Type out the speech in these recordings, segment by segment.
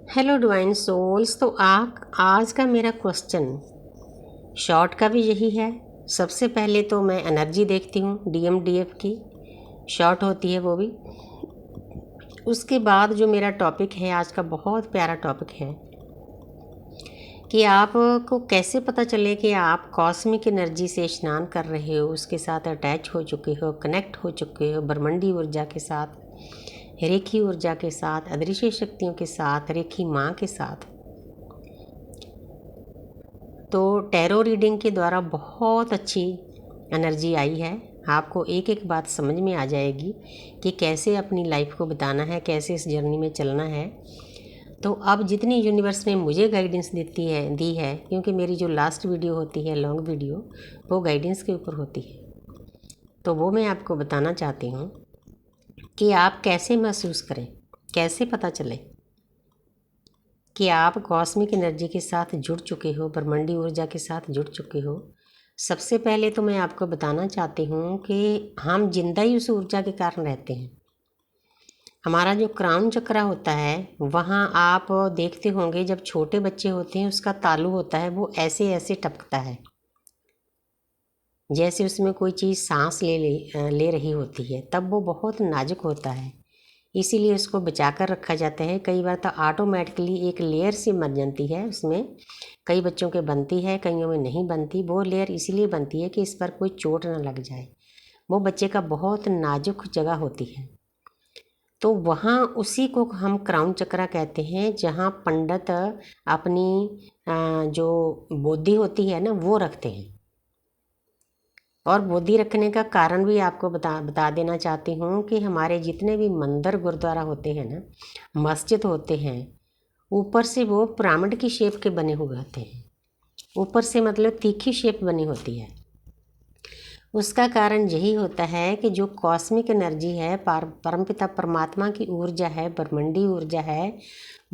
Hello divine souls. तो आज का मेरा क्वेश्चन शॉर्ट का भी यही है। सबसे पहले तो मैं एनर्जी देखती हूँ, डीएमडीएफ की शॉर्ट होती है वो भी। उसके बाद जो मेरा टॉपिक है आज का, बहुत प्यारा टॉपिक है कि आपको कैसे पता चले कि आप कॉस्मिक एनर्जी से स्नान कर रहे हो, उसके साथ अटैच हो चुके हो, कनेक्ट हो चुके हो ब्रह्मांडी ऊर्जा के साथ, रेखी ऊर्जा के साथ, अदृश्य शक्तियों के साथ, रेखी माँ के साथ। तो टैरो रीडिंग के द्वारा बहुत अच्छी एनर्जी आई है। आपको एक एक बात समझ में आ जाएगी कि कैसे अपनी लाइफ को बिताना है, कैसे इस जर्नी में चलना है। तो अब जितनी यूनिवर्स ने मुझे गाइडेंस दी है, क्योंकि मेरी जो लास्ट वीडियो होती है लॉन्ग वीडियो, वो गाइडेंस के ऊपर होती है, तो वो मैं आपको बताना चाहती हूँ कि आप कैसे महसूस करें, कैसे पता चले कि आप कॉस्मिक एनर्जी के साथ जुड़ चुके हो, ब्रह्मांडी ऊर्जा के साथ जुड़ चुके हो। सबसे पहले तो मैं आपको बताना चाहती हूँ कि हम जिंदा ही उस ऊर्जा के कारण रहते हैं। हमारा जो क्राउन चक्रा होता है, वहाँ आप देखते होंगे जब छोटे बच्चे होते हैं उसका तालू होता है, वो ऐसे ऐसे टपकता है, जैसे उसमें कोई चीज़ सांस ले रही होती है। तब वो बहुत नाजुक होता है, इसीलिए उसको बचा कर रखा जाता है। कई बार तो ऑटोमेटिकली एक लेयर सी बन जाती है उसमें, कई बच्चों के बनती है, कईयों में नहीं बनती। वो लेयर इसीलिए बनती है कि इस पर कोई चोट ना लग जाए। वो बच्चे का बहुत नाजुक जगह होती है। तो वहाँ उसी को हम क्राउन चक्रा कहते हैं, जहाँ पंडित अपनी जो बोधि होती है ना, वो रखते हैं। और बोधि रखने का कारण भी आपको बता देना चाहती हूँ कि हमारे जितने भी मंदिर गुरुद्वारा होते हैं ना, मस्जिद होते हैं, ऊपर से वो पिरामिड की शेप के बने हुए होते हैं। ऊपर से मतलब तीखी शेप बनी होती है। उसका कारण यही होता है कि जो कॉस्मिक एनर्जी है, परमपिता परमात्मा की ऊर्जा है, ब्रह्मांडी ऊर्जा है,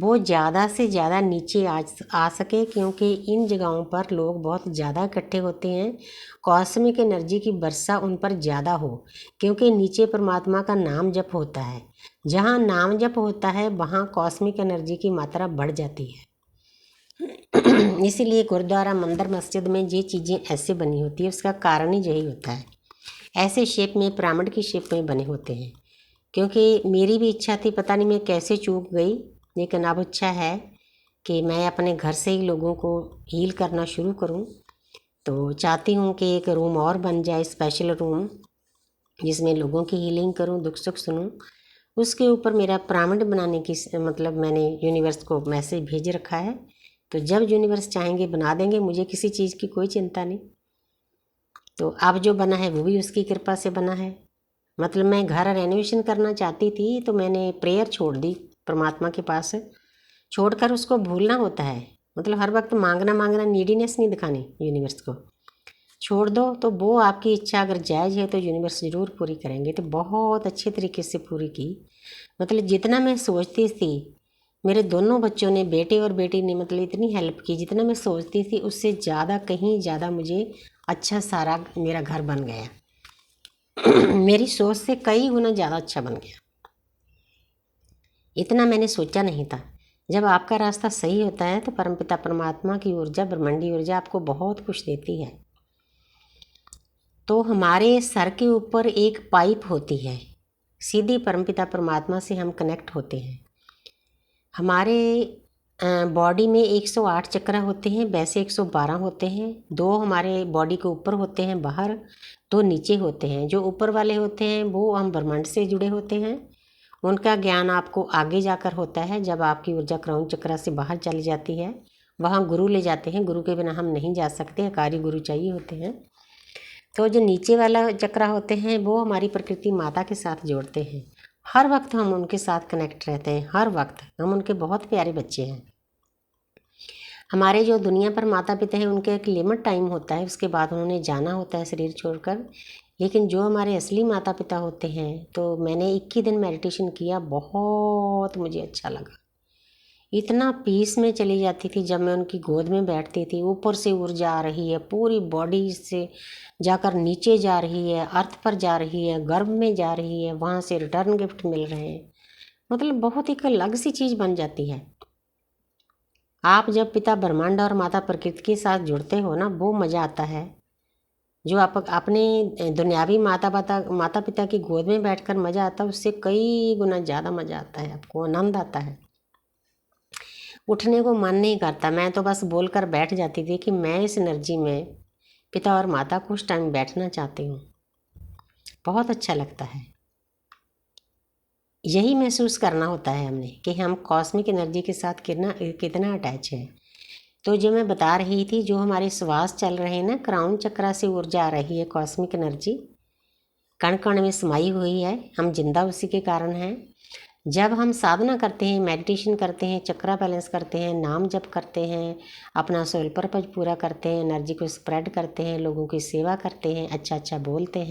वो ज़्यादा से ज़्यादा नीचे आ सके, क्योंकि इन जगहों पर लोग बहुत ज़्यादा इकट्ठे होते हैं। कॉस्मिक एनर्जी की वर्षा उन पर ज़्यादा हो, क्योंकि नीचे परमात्मा का नाम जप होता है। जहाँ नाम जप होता है वहाँ कॉस्मिक एनर्जी की मात्रा बढ़ जाती है। इसीलिए गुरुद्वारा, मंदिर, मस्जिद में ये चीज़ें ऐसे बनी होती है, उसका कारण ही यही होता है। ऐसे शेप में, पिरामिड की शेप में बने होते हैं। क्योंकि मेरी भी इच्छा थी, पता नहीं मैं कैसे चूक गई, लेकिन अब इच्छा है कि मैं अपने घर से ही लोगों को हील करना शुरू करूं। तो चाहती हूं कि एक रूम और बन जाए, स्पेशल रूम, जिसमें लोगों की हीलिंग करूं, दुख सुख सुनूं। उसके ऊपर मेरा पिरामिड बनाने की मतलब मैंने यूनिवर्स को मैसेज भेज रखा है। तो जब यूनिवर्स चाहेंगे बना देंगे, मुझे किसी चीज़ की कोई चिंता नहीं। तो अब जो बना है वो भी उसकी कृपा से बना है। मतलब मैं घर रेनोवेशन करना चाहती थी, तो मैंने प्रेयर छोड़ दी परमात्मा के पास। छोड़कर उसको भूलना होता है, मतलब हर वक्त मांगना मांगना, नीडीनेस नहीं दिखानी यूनिवर्स को। छोड़ दो, तो वो आपकी इच्छा अगर जायज़ है तो यूनिवर्स ज़रूर पूरी करेंगे। तो बहुत अच्छे तरीके से पूरी की। मतलब जितना मैं सोचती थी, मेरे दोनों बच्चों ने, बेटे और बेटी ने, मतलब इतनी हेल्प की, जितना मैं सोचती थी उससे ज़्यादा, कहीं ज़्यादा मुझे अच्छा सारा मेरा घर बन गया। मेरी सोच से कई गुना ज़्यादा अच्छा बन गया। इतना मैंने सोचा नहीं था। जब आपका रास्ता सही होता है तो परमपिता परमात्मा की ऊर्जा, ब्रह्मांडी ऊर्जा आपको बहुत कुछ देती है। तो हमारे सर के ऊपर एक पाइप होती है, सीधी परमपिता परमात्मा से हम कनेक्ट होते हैं। हमारे बॉडी में 108 चक्र होते हैं, वैसे 112 होते हैं। 2 हमारे बॉडी के ऊपर होते हैं बाहर, 2 नीचे होते हैं। जो ऊपर वाले होते हैं वो हम ब्रह्मांड से जुड़े होते हैं। उनका ज्ञान आपको आगे जाकर होता है, जब आपकी ऊर्जा क्राउन चक्र से बाहर चली जाती है। वहाँ गुरु ले जाते हैं, गुरु के बिना हम नहीं जा सकते, अकारी गुरु चाहिए होते हैं। तो जो नीचे वाला चक्र होते हैं वो हमारी प्रकृति माता के साथ जोड़ते हैं। हर वक्त हम उनके साथ कनेक्ट रहते हैं, हर वक्त हम उनके बहुत प्यारे बच्चे हैं। हमारे जो दुनिया पर माता पिता हैं, उनका एक लिमिट टाइम होता है, उसके बाद उन्होंने जाना होता है शरीर छोड़कर। लेकिन जो हमारे असली माता पिता होते हैं, तो मैंने 21 दिन मेडिटेशन किया, बहुत मुझे अच्छा लगा। इतना पीस में चली जाती थी जब मैं उनकी गोद में बैठती थी। ऊपर से ऊर्जा आ रही है, पूरी बॉडी से जाकर नीचे जा रही है, अर्थ पर जा रही है, गर्भ में जा रही है, वहाँ से रिटर्न गिफ्ट मिल रहे हैं। मतलब बहुत एक अलग सी चीज़ बन जाती है। आप जब पिता ब्रह्मांड और माता प्रकृति के साथ जुड़ते हो ना, वो मज़ा आता है जो आप अपने दुनियावी माता पिता की गोद में बैठकर मज़ा आता है, उससे कई गुना ज़्यादा मज़ा आता है, आपको आनंद आता है। उठने को मन नहीं करता, मैं तो बस बोलकर बैठ जाती थी कि मैं इस एनर्जी में पिता और माता कुछ टाइम बैठना चाहती हूँ। बहुत अच्छा लगता है। यही महसूस करना होता है हमने कि हम कॉस्मिक एनर्जी के साथ कितना अटैच है। तो जो मैं बता रही थी, जो हमारे श्वास चल रहे हैं ना, क्राउन चक्रा से ऊर्जा आ रही है, कॉस्मिक एनर्जी कण कण में समाई हुई है, हम जिंदा उसी के कारण हैं। जब हम साधना करते हैं, मेडिटेशन करते हैं, चक्रा बैलेंस करते हैं, नाम जप करते हैं, अपना सोल पर्पज पूरा करते हैं, एनर्जी को स्प्रेड करते हैं, लोगों की सेवा करते हैं, अच्छा अच्छा बोलते हैं,